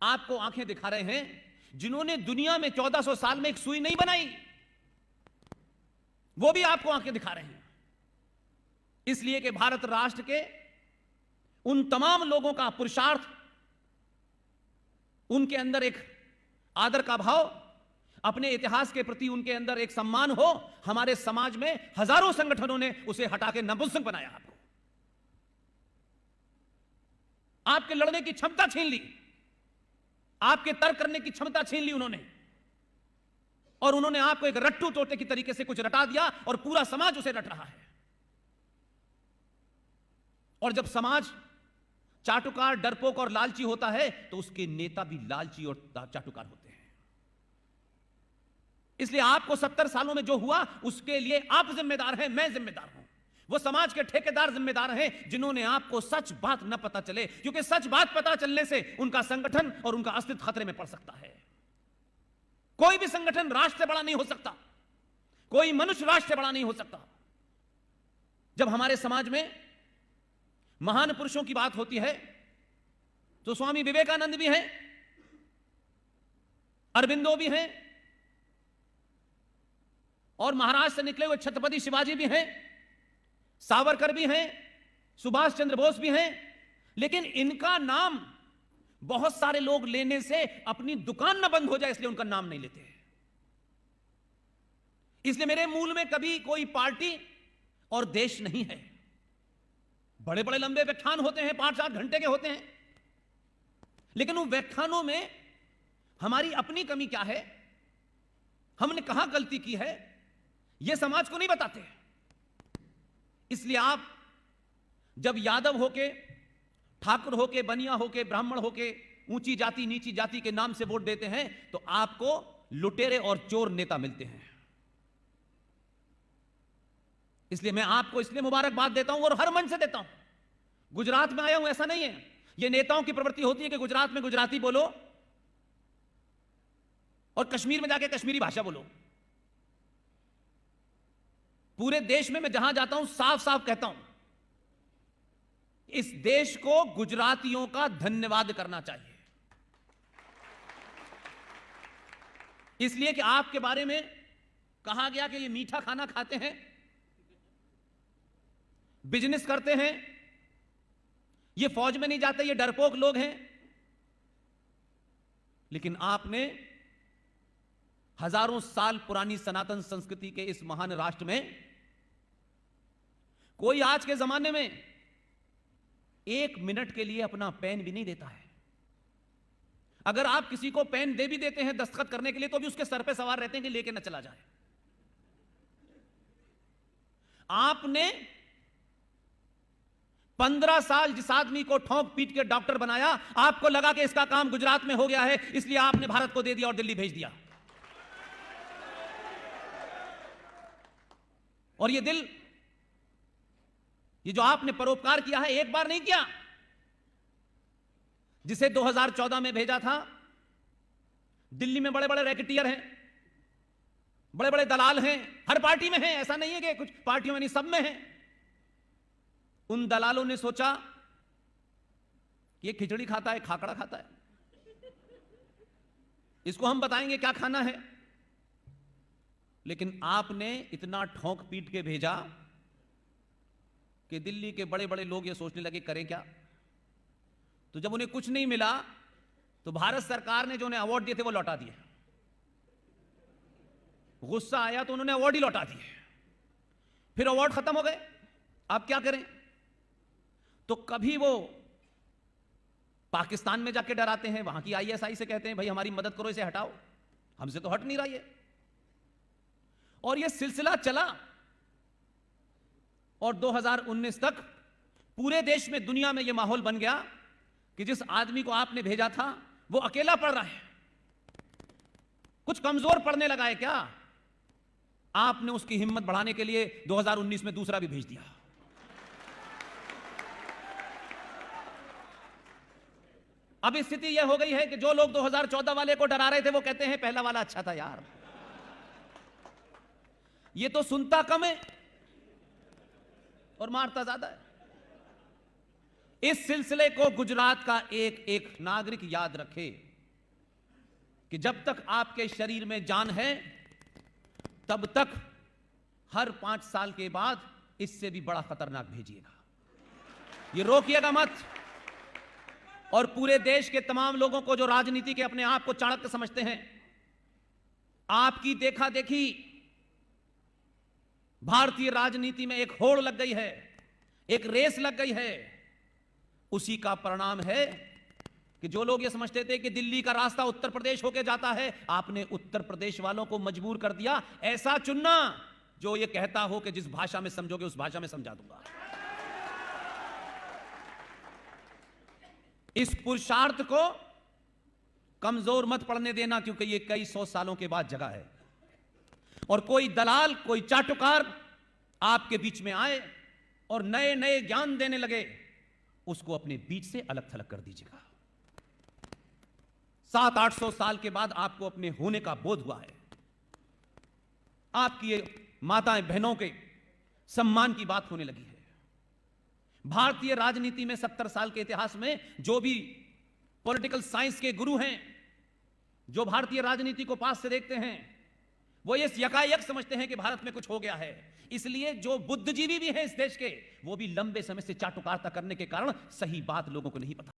आपको आंखें दिखा रहे हैं जिन्होंने दुनिया में 1400 साल में एक सुई नहीं बनाई, वो भी आपको आंखें दिखा रहे हैं। इसलिए कि भारत राष्ट्र के उन तमाम लोगों का पुरुषार्थ, उनके अंदर एक आदर का भाव, अपने इतिहास के प्रति उनके अंदर एक सम्मान हो। हमारे समाज में हजारों संगठनों ने उसे हटा के नपुंसक बनाया। आपको आपके लड़ने की क्षमता छीन ली, आपके तर्क करने की क्षमता छीन ली उन्होंने, और उन्होंने आपको एक रट्टू तोते की तरीके से कुछ रटा दिया और पूरा समाज उसे रट रहा है। और जब समाज चाटुकार, डरपोक और लालची होता है तो उसके नेता भी लालची और चाटुकार होते हैं। इसलिए आपको 70 सालों में जो हुआ उसके लिए आप जिम्मेदार हैं, मैं जिम्मेदार हूं। वो समाज के ठेकेदार जिम्मेदार हैं जिन्होंने आपको सच बात न पता चले, क्योंकि सच बात पता चलने से उनका संगठन और उनका अस्तित्व खतरे में पड़ सकता है। कोई भी संगठन राष्ट्र से बड़ा नहीं हो सकता, कोई मनुष्य राष्ट्र से बड़ा नहीं हो सकता। जब हमारे समाज में महान पुरुषों की बात होती है तो स्वामी विवेकानंद भी हैं, अरविंदो भी हैं, और महाराष्ट्र से निकले हुए छत्रपति शिवाजी भी हैं, सावरकर भी हैं, सुभाष चंद्र बोस भी हैं। लेकिन इनका नाम बहुत सारे लोग लेने से अपनी दुकान न बंद हो जाए, इसलिए उनका नाम नहीं लेते। इसलिए मेरे मूल में कभी कोई पार्टी और देश नहीं है। बड़े बड़े लंबे व्याख्यान होते हैं, 5-7 घंटे के होते हैं, लेकिन उन व्याख्यानों में हमारी अपनी कमी क्या है, हमने कहां गलती की है, यह समाज को नहीं बताते। इसलिए आप जब यादव होके, ठाकुर होके, बनिया होके, ब्राह्मण होके, ऊंची जाति नीची जाति के नाम से वोट देते हैं तो आपको लुटेरे और चोर नेता मिलते हैं। इसलिए मैं आपको इसलिए मुबारकबाद देता हूं और हर मन से देता हूं। गुजरात में आया हूं ऐसा नहीं है, यह नेताओं की प्रवृत्ति होती है कि गुजरात में गुजराती बोलो और कश्मीर में जाके कश्मीरी भाषा बोलो। पूरे देश में मैं जहां जाता हूं साफ साफ कहता हूं, इस देश को गुजरातियों का धन्यवाद करना चाहिए। इसलिए कि आपके बारे में कहा गया कि ये मीठा खाना खाते हैं, बिजनेस करते हैं, ये फौज में नहीं जाते, ये डरपोक लोग हैं। लेकिन आपने हजारों साल पुरानी सनातन संस्कृति के इस महान राष्ट्र में, कोई आज के जमाने में 1 मिनट के लिए अपना पेन भी नहीं देता है। अगर आप किसी को पेन दे भी देते हैं दस्तखत करने के लिए तो भी उसके सर पे सवार रहते हैं कि लेके ना चला जाए। आपने 15 साल जिस आदमी को ठोंक पीट के डॉक्टर बनाया, आपको लगा कि इसका काम गुजरात में हो गया है, इसलिए आपने भारत को दे दिया और दिल्ली भेज दिया। और ये दिल, ये जो आपने परोपकार किया है, एक बार नहीं किया। जिसे 2014 में भेजा था, दिल्ली में बड़े बड़े रैकेटियर हैं, बड़े बड़े दलाल हैं, हर पार्टी में हैं, ऐसा नहीं है कि कुछ पार्टियों में नहीं, सब में हैं। उन दलालों ने सोचा कि ये खिचड़ी खाता है, खाकड़ा खाता है, इसको हम बताएंगे क्या खाना है। लेकिन आपने इतना ठोंक पीट के भेजा कि दिल्ली के बड़े बड़े लोग ये सोचने लगे करें क्या। तो जब उन्हें कुछ नहीं मिला तो भारत सरकार ने जो उन्हें अवार्ड दिए थे वो लौटा दिए। गुस्सा आया तो उन्होंने अवार्ड ही लौटा दिए। फिर अवार्ड खत्म हो गए, आप क्या करें। तो कभी वो पाकिस्तान में जाके डराते हैं, वहां की आईएसआई से कहते हैं भाई हमारी मदद करो, इसे हटाओ, हमसे तो हट नहीं रहा ये। और ये सिलसिला चला और 2019 तक पूरे देश में, दुनिया में यह माहौल बन गया कि जिस आदमी को आपने भेजा था वो अकेला पड़ रहा है, कुछ कमजोर पड़ने लगा है क्या। आपने उसकी हिम्मत बढ़ाने के लिए 2019 में दूसरा भी भेज दिया। अब स्थिति यह हो गई है कि जो लोग 2014 वाले को डरा रहे थे वो कहते हैं पहला वाला अच्छा था यार, ये तो सुनता कम है और मारता ज्यादा है। इस सिलसिले को गुजरात का एक एक नागरिक याद रखे कि जब तक आपके शरीर में जान है तब तक हर 5 साल के बाद इससे भी बड़ा खतरनाक भेजिएगा। ये रोकिएगा मत। और पूरे देश के तमाम लोगों को जो राजनीति के अपने आप को चाणक्य समझते हैं, आपकी देखा देखी भारतीय राजनीति में एक होड़ लग गई है, एक रेस लग गई है। उसी का परिणाम है कि जो लोग ये समझते थे कि दिल्ली का रास्ता उत्तर प्रदेश होके जाता है, आपने उत्तर प्रदेश वालों को मजबूर कर दिया ऐसा चुनना जो ये कहता हो कि जिस भाषा में समझोगे उस भाषा में समझा दूंगा। इस पुरुषार्थ को कमजोर मत पड़ने देना, क्योंकि ये कई 100 सालों के बाद जगा है। और कोई दलाल, कोई चाटुकार आपके बीच में आए और नए नए ज्ञान देने लगे, उसको अपने बीच से अलग थलग कर दीजिएगा। 700-800 साल के बाद आपको अपने होने का बोध हुआ है। आपकी ये माताएं बहनों के सम्मान की बात होने लगी है। भारतीय राजनीति में 70 साल के इतिहास में जो भी पॉलिटिकल साइंस के गुरु हैं, जो भारतीय राजनीति को पास से देखते हैं, वो ये यकायक समझते हैं कि भारत में कुछ हो गया है। इसलिए जो बुद्धिजीवी भी हैं इस देश के, वो भी लंबे समय से चाटुकारिता करने के कारण सही बात लोगों को नहीं पता।